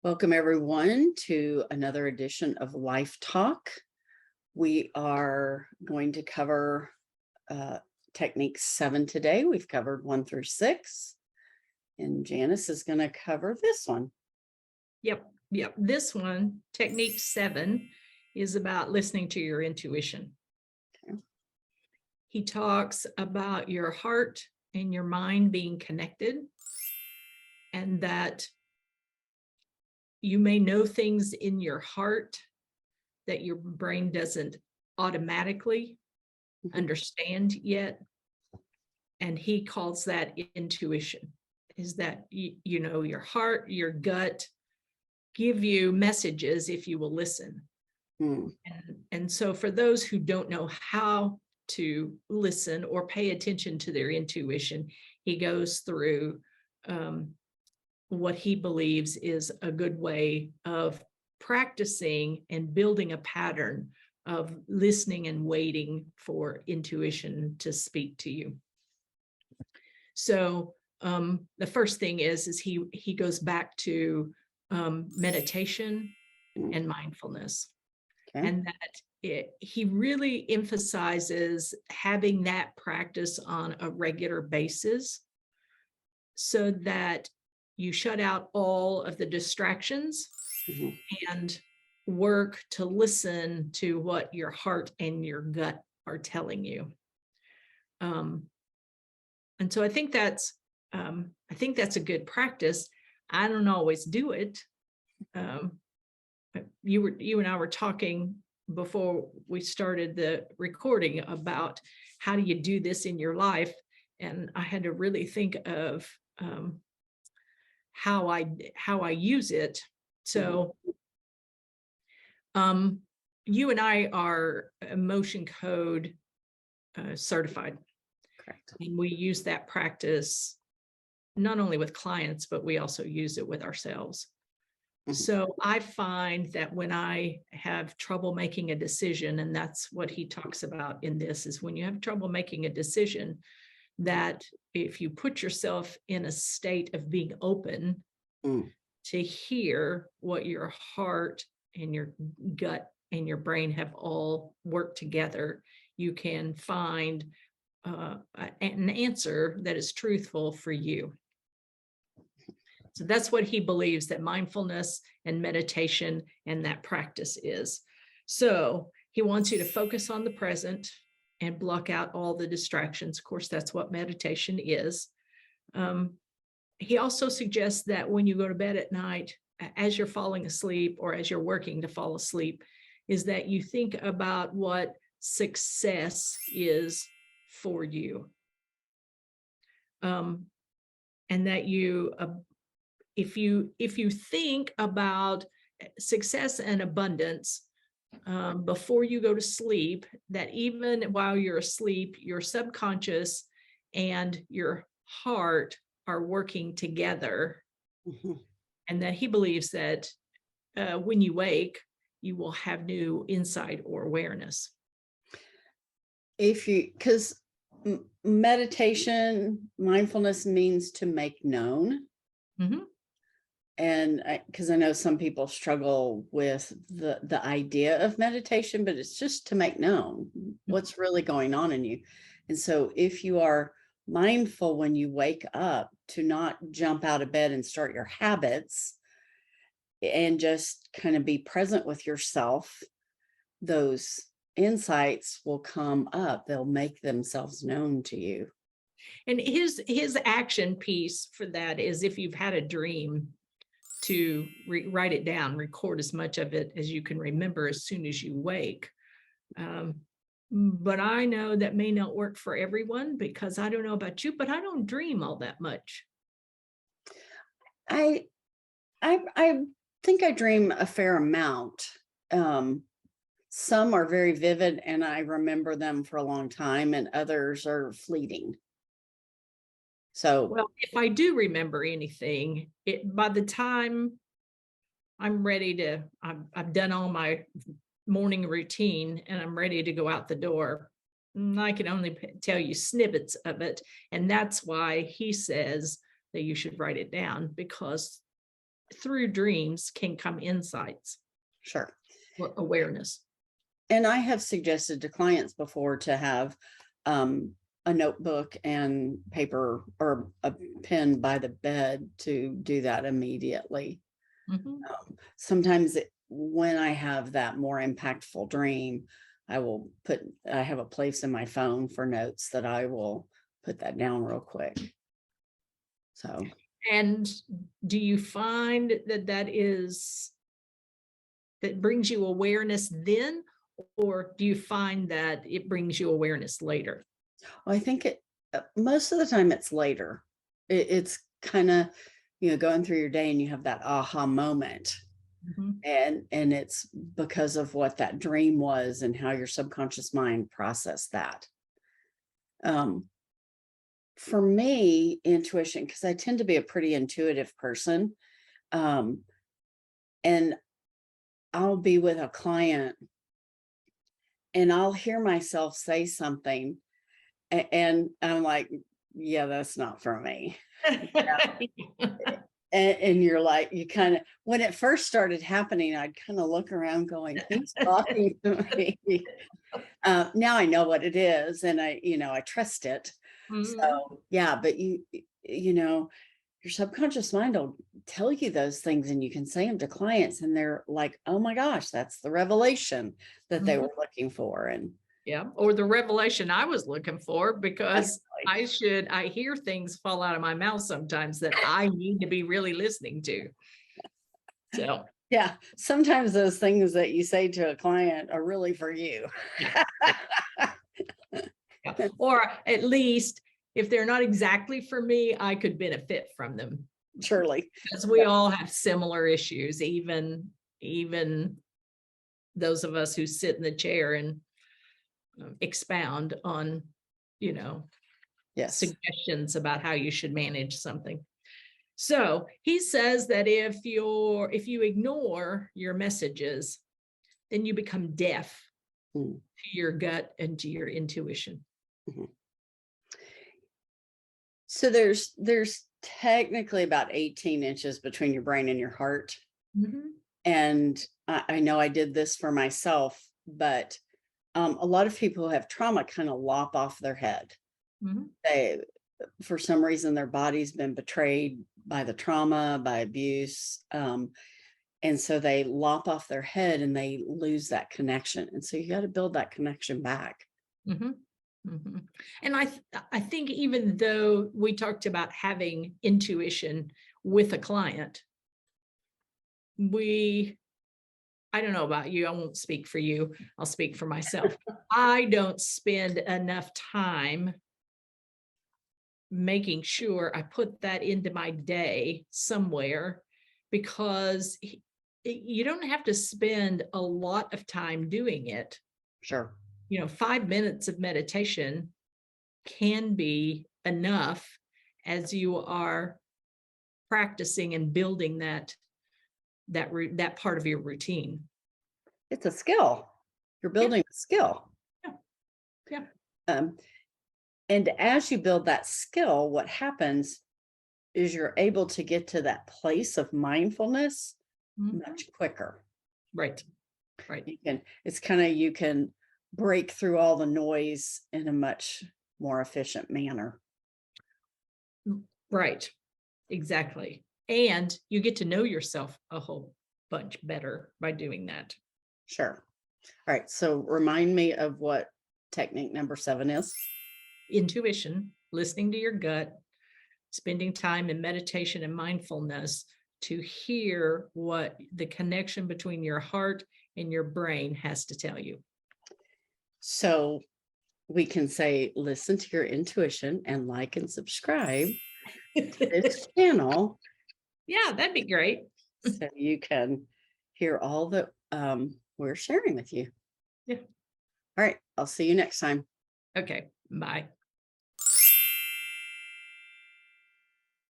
Welcome, everyone, to another edition of LifeTalk. We are going to cover technique 7 today. We've covered 1 through 6, and Janice is going to cover this one. Yep. This one, technique 7, is about listening to your intuition. Okay. He talks about your heart and your mind being connected, and that you may know things in your heart that your brain doesn't automatically understand yet. And he calls that intuition, is that, you know, your heart, your gut give you messages if you will listen. And so for those who don't know how to listen or pay attention to their intuition, he goes through what he believes is a good way of practicing and building a pattern of listening and waiting for intuition to speak to you. So the first thing is he goes back to meditation and mindfulness. Okay. And that he really emphasizes having that practice on a regular basis so that you shut out all of the distractions and work to listen to what your heart and your gut are telling you. And so I think that's a good practice. I don't always do it. You and I were talking before we started the recording about how do you do this in your life, and I had to really think of how I use it. So you and I are emotion code certified. Correct. And we use that practice not only with clients, but we also use it with ourselves. So I find that when I have trouble making a decision, and that's what he talks about in this, is when you have trouble making a decision, that if you put yourself in a state of being open to hear what your heart and your gut and your brain have all worked together, you can find an answer that is truthful for you. So that's what he believes that mindfulness and meditation and that practice is. So he wants you to focus on the present and block out all the distractions. Of course, that's what meditation is. He also suggests that when you go to bed at night, as you're falling asleep or as you're working to fall asleep, is that you think about what success is for you. And that you if you think about success and abundance before you go to sleep, that even while you're asleep, your subconscious and your heart are working together. And that he believes that when you wake, you will have new insight or awareness. Because meditation, mindfulness means to make known. And because I know some people struggle with the idea of meditation, but it's just to make known what's really going on in you. And so if you are mindful when you wake up, to not jump out of bed and start your habits and just kind of be present with yourself, those insights will come up. They'll make themselves known to you. And his action piece for that is, if you've had a dream, to write it down, record as much of it as you can remember as soon as you wake. But I know that may not work for everyone, because I don't know about you, but I don't dream all that much. I think I dream a fair amount. Some are very vivid and I remember them for a long time, and others are fleeting. So, well, if I do remember anything, by the time I'm ready to, I've done all my morning routine and I'm ready to go out the door, I can only tell you snippets of it. And that's why he says that you should write it down, because through dreams can come insights Sure. or awareness. And I have suggested to clients before to have a notebook and paper or a pen by the bed to do that immediately. Mhm. Sometimes when I have that more impactful dream, I have a place in my phone for notes that I will put that down real quick. So, And do you find that brings you awareness then, or do you find that it brings you awareness later? I think most of the time it's later. It's kind of, going through your day and you have that aha moment. Mhm. And it's because of what that dream was and how your subconscious mind processed that. Um, for me, intuition, because I tend to be a pretty intuitive person, um, and I'll be with a client and I'll hear myself say something, and I'm like, yeah, that's not for me. And you're like, you kind of, when it first started happening, I'd kind of look around going, who's talking to me? Now I know what it is, and I trust it. Mhm. So yeah, but your subconscious mind will tell you those things, and you can say them to clients, and they're like, oh my gosh, that's the revelation that they Mhm. were looking for. And Yeah, or the revelation I was looking for, because definitely. I hear things fall out of my mouth sometimes that I need to be really listening to. So, Yeah, sometimes those things that you say to a client are really for you. yeah, yeah, yeah. Or at least if they're not exactly for me, I could benefit from them, Surely. because we all have similar issues, even those of us who sit in the chair and expound on, you know, Yes. suggestions about how you should manage something. So he says that if you ignore your messages, then you become deaf Mm, to your gut and to your intuition. mhm. So there's technically about 18 inches between your brain and your heart. Mhm. And I know I did this for myself, but a lot of people who have trauma kind of lop off their head. Mhm. They, for some reason, their body's been betrayed by the trauma, by abuse. And so they lop off their head and they lose that connection. And so you got to build that connection back. Mhm. Mhm. And I think even though we talked about having intuition with a client, we I don't know about you, I won't speak for you, I'll speak for myself. I don't spend enough time making sure I put that into my day somewhere, because you don't have to spend a lot of time doing it. Sure. 5 minutes of meditation can be enough as you are practicing and building that part of your routine. It's a skill. You're Yeah, building a skill. yeah, yeah. Um, and as you build that skill, what happens is you're able to get to that place of mindfulness Mhm. much quicker. Right, right, You can break through all the noise in a much more efficient manner. right. Exactly. And you get to know yourself a whole bunch better by doing that. Sure. All right. So remind me of what technique number 7 is. Intuition, listening to your gut, spending time in meditation and mindfulness to hear what the connection between your heart and your brain has to tell you. So we can say, listen to your intuition and like and subscribe to this channel Yeah, that'd be great. so you can hear all that we're sharing with you. Yeah. All right. I'll see you next time. Okay. Bye.